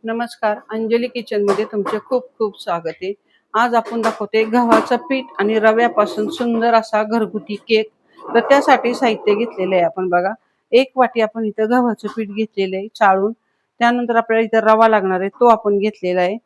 नमस्कार, अंजली किचन मध्ये तुमचे खूप खूप स्वागत आहे। आज आपण दाखवते गव्हाचं पीठ आणि रव्यापासून सुंदर असा घरगुती केक। तर त्यासाठी साहित्य घेतलेले आहे आपण बघा। एक वाटी आपण इथं गव्हाचं पीठ घेतलेलं आहे चाळून। त्यानंतर आपल्याला इथं रवा लागणार आहे, तो आपण घेतलेला आहे।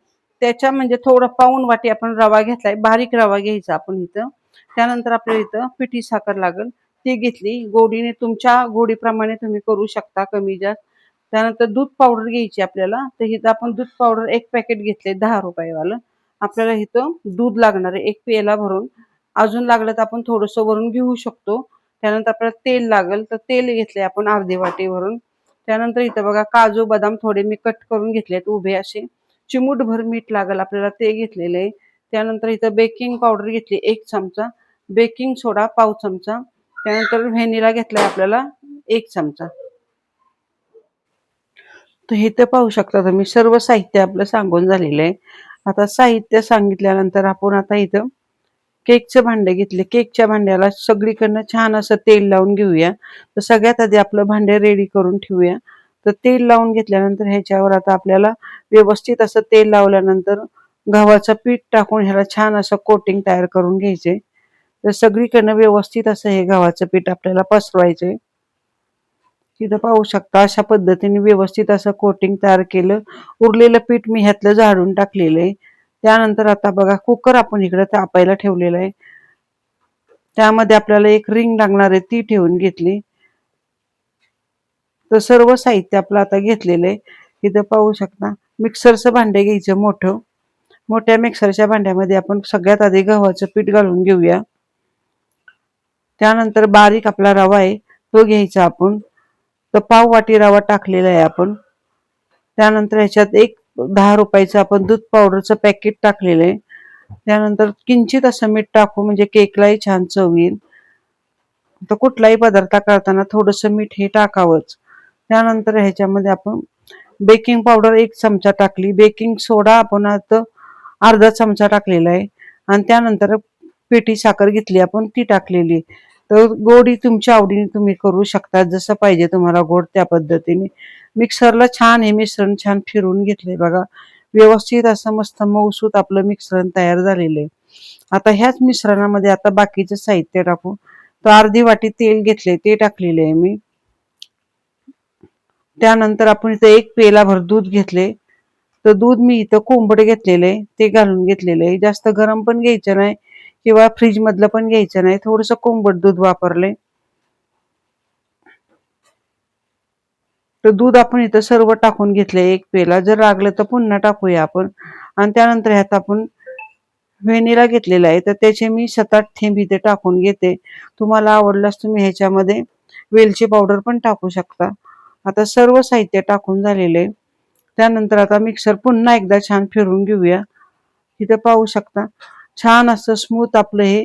त्याच्या म्हणजे थोडं पाऊण वाटी आपण रवा घेतलाय, बारीक रवा घ्यायचा आपण इथं। त्यानंतर आपल्याला इथं पिठी साखर लागेल, ती घेतली। गोडीने तुमच्या गोडीप्रमाणे तुम्ही करू शकता कमी जास्त। त्यानंतर दूध पावडर घ्यायची आपल्याला। तर इथं आपण दूध पावडर एक पॅकेट घेतले 10 रुपयावालं। आपल्याला इथं दूध लागणार आहे एक पेला भरून। अजून लागलं तर आपण थोडंसं वरून घेऊ शकतो। त्यानंतर आपल्याला तेल लागेल, तर तेल घेतले आपण अर्धी वाटी भरून। त्यानंतर इथं बघा काजू बदाम थोडे मी कट करून घेतलेत उभे असे। चिमूटभर मीठ लागेल आपल्याला, ते घेतलेलं आहे। त्यानंतर इथं बेकिंग पावडर घेतली 1 चमचा, बेकिंग सोडा पाव चमचा, त्यानंतर व्हॅनिला घेतलाय आपल्याला 1 चमचा। तर इथे पाहू शकता तुम्ही सर्व साहित्य आपलं सांगून झालेलं आहे। आता साहित्य सांगितल्यानंतर आपण आता इथं केकचं भांडे घेतले। केकच्या भांड्याला सगळीकडनं छान असं तेल लावून घेऊया। तर सगळ्यात आधी आपलं भांडे रेडी करून ठेवूया। तर तेल लावून घेतल्यानंतर ह्याच्यावर आता आपल्याला व्यवस्थित असं तेल लावल्यानंतर गव्हाचं पीठ टाकून ह्याला छान असं कोटिंग तयार करून घ्यायचे। तर सगळीकडनं व्यवस्थित असं हे गव्हाचं पीठ आपल्याला पसरवायचे। तिथं पाहू शकता अशा पद्धतीने व्यवस्थित असं कोटिंग तयार केलं। उरलेलं पीठ मी ह्यातलं झाडून टाकलेलं आहे। त्यानंतर आता बघा कुकर आपण इकडे तापायला ठेवलेला आहे। त्यामध्ये आपल्याला एक रिंग लागणार आहे, ती ठेवून घेतली। तर सर्व साहित्य आपलं आता घेतलेलं आहे। इथं पाहू शकता मिक्सरचं भांडे घ्यायचं मोठं। मोठ्या मिक्सरच्या भांड्यामध्ये आपण सगळ्यात आधी गव्हाचं पीठ घालून घेऊया। त्यानंतर बारीक आपला रवा आहे तो घ्यायचा आपण। तर पाव वाटी रवा टाकलेला आहे आपण। त्यानंतर ह्याच्यात एक 10 रुपयाचं आपण दूध पावडरचं पॅकेट टाकलेलं आहे। त्यानंतर किंचित असं मीठ टाकू म्हणजे केकलाही छान चव येईल। तर कुठलाही पदार्थ करताना थोडंसं मीठ हे टाकावंच। त्यानंतर ह्याच्यामध्ये आपण बेकिंग पावडर 1 चमचा टाकली, बेकिंग सोडा आपण आता अर्धा चमचा टाकलेला आहे। आणि त्यानंतर पिठी साखर घेतली आपण, ती टाकलेली। तर गोडी तुमच्या आवडीने तुम्ही करू शकता, जसं पाहिजे तुम्हाला गोड त्या पद्धतीने। मिक्सरला छान हे मिश्रण छान फिरवून घेतले बघा। व्यवस्थित असं मस्त मऊसूत आपलं मिश्रण तयार झालेलं आहे। आता ह्याच मिश्रणामध्ये आता बाकीचं साहित्य टाकू। तर अर्धी वाटी तेल घेतले, ते टाकलेले आहे मी। त्यानंतर आपण इथं 1 पेला भर दूध घेतले। तर दूध मी इथं कोंबड घेतलेलं आहे, ते घालून घेतलेलं आहे। जास्त गरम पण घ्यायचं नाही किंवा फ्रीज मधलं पण घ्यायचं नाही, थोडंसं कोंबड दूध वापरले। तर दूध आपण इथं सर्व टाकून घेतले 1 पेला, जर लागलं तर पुन्हा टाकूया आपण। आणि त्यानंतर ह्यात आपण व्हॅनिला घेतलेला आहे, तर त्याचे मी 7-8 थेंब इथे टाकून घेते। तुम्हाला आवडल्यास तुम्ही ह्याच्यामध्ये वेलची पावडर पण टाकू शकता। आता सर्व साहित्य टाकून झालेले। त्यानंतर आता मिक्सर पुन्हा एकदा छान फिरवून घेऊया। इथं पाहू शकता छान असं स्मूथ आपलं हे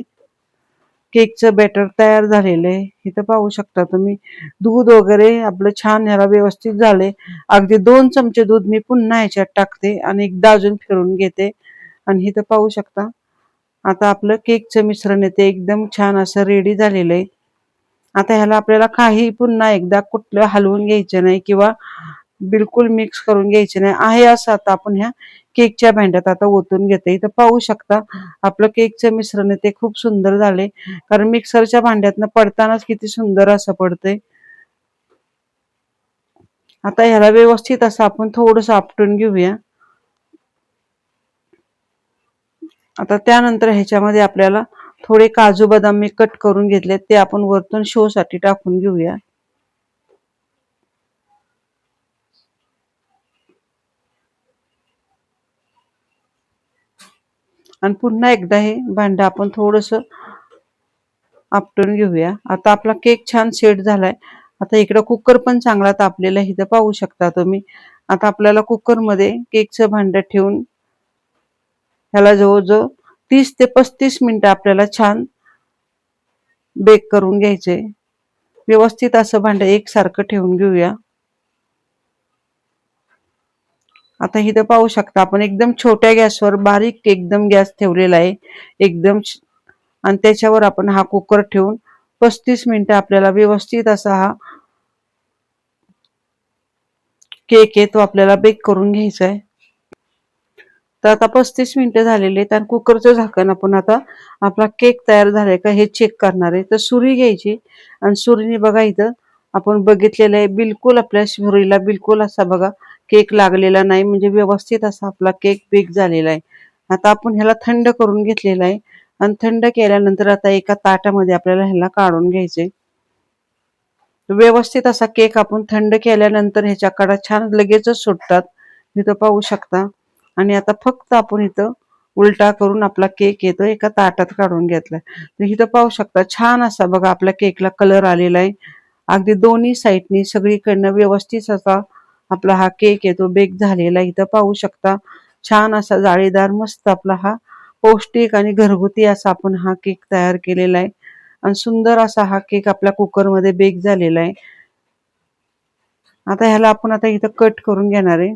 केकचं बॅटर तयार झालेलं आहे। इथं पाहू शकता तुम्ही दूध वगैरे आपलं छान ह्याला व्यवस्थित झाले। अगदी 2 चमचे दूध मी पुन्हा ह्याच्यात टाकते आणि एकदा अजून फिरवून घेते। आणि इथं पाहू शकता आता आपलं केकचं मिश्रण आहे ते एकदम छान असं रेडी झालेलं आहे। आता ह्याला आपल्याला काही पुन्हा एकदा कुठलं हलवून घ्यायचं नाही किंवा बिलकुल मिक्स करून घ्यायचे नाही आहे। असं आता आपण ह्या केकच्या भांड्यात आता ओतून घेते। इथं पाहू शकता आपलं केकचं मिश्रण आहे ते खूप सुंदर झाले, कारण मिक्सरच्या भांड्यातनं पडतानाच किती सुंदर असं पडतंय। आता ह्याला व्यवस्थित असं आपण थोडंसं आपटून घेऊया। आता त्यानंतर ह्याच्यामध्ये आपल्याला थोडे काजू बदाम मी कट करून घेतले, ते आपण वरतून शो साठी टाकून घेऊया। आणि पुन्हा एकदा हे भांडं आपण थोडंसं आपटून घेऊया। आता आपला केक छान सेट झालाय। आता इकडं कुकर पण चांगला तापलेला आहे, इथं पाहू शकता तुम्ही। आता आपल्याला कुकरमध्ये केकचं भांडं ठेवून ह्याला जवळजवळ 30 ते 35 मिनिटं आपल्याला छान बेक करून घ्यायचे। व्यवस्थित असं भांडं एकसारखं ठेवून घेऊया। आता इथं पाहू शकता आपण एकदम छोट्या गॅसवर बारीक एकदम गॅस ठेवलेला आहे एकदम। आणि त्याच्यावर आपण हा कुकर ठेवून 35 मिनिटं आपल्याला व्यवस्थित असा हा केक आहे तो आपल्याला बेक करून घ्यायचा आहे। तर आता 35 मिनिटं झालेली आहेत आणि कुकरचं झाकण आपण आता आपला केक तयार झालाय का हे चेक करणार आहे. तर सुरी घ्यायची आणि सुरीने बघा इथं आपण बघितलेलं आहे बिलकुल आपल्या सुरीला बिलकुल असा बघा केक लागलेला नाही, म्हणजे व्यवस्थित असा आपला केक बेक झालेला आहे. आता आपण ह्याला थंड करून घेतलेला आहे आणि थंड केल्यानंतर आता एका ताटामध्ये आपल्याला ह्याला काढून घ्यायचे. व्यवस्थित असा केक आपण थंड केल्यानंतर ह्याच्या कडा छान लगेचच सुटतात, इथं पाहू शकता. आणि आता फक्त आपण इथं उलटा करून आपला केक येतो एका ताटात काढून घेतलाय. तर इथं पाहू शकता छान असा बघा आपल्या केकला कलर आलेला आहे. अगदी दोन्ही साईडनी सगळीकडनं व्यवस्थित असा आपला हा केक येतो बेक झालेला. इथं पाहू शकता छान असा जाळीदार मस्त आपला हा पौष्टिक आणि घरगुती असा आपण हा केक तयार केलेला आहे आणि सुंदर असा हा केक आपल्या कुकरमध्ये बेक झालेला आहे. आता ह्याला आपण आता इथं कट करून घेणार आहे.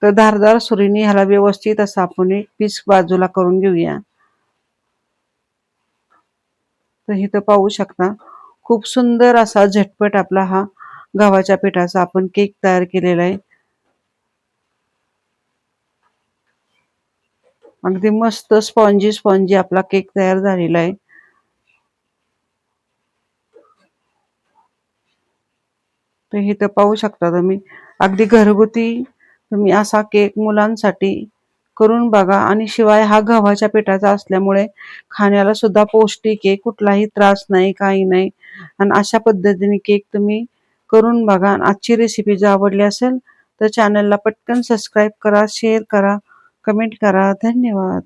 तर धारदार सुरीने ह्याला व्यवस्थित असा आपण एक पीस बाजूला करून घेऊया. तर इथं पाहू शकता खूप सुंदर असा झटपट आपला हा गव्हाच्या पिठाचा आपण केक तयार केलेला आहे. अगदी मस्त स्पॉन्जी स्पॉन्जी आपला केक तयार झालेला आहे. तर इथं पाहू शकता तुम्ही अगदी घरगुती तुम्ही असा केक मुलांसाठी करून बघा. आणि शिवाय हा गव्हाच्या पिठाचा असल्यामुळे खाण्याला सुद्धा पौष्टिक आहे, कुठलाही त्रास नाही काही नाही. आणि अशा पद्धतीने केक तुम्ही करून बघा. आजची रेसिपी जर आवडली असेल तर चॅनलला पटकन सबस्क्राईब करा, शेअर करा, कमेंट करा. धन्यवाद.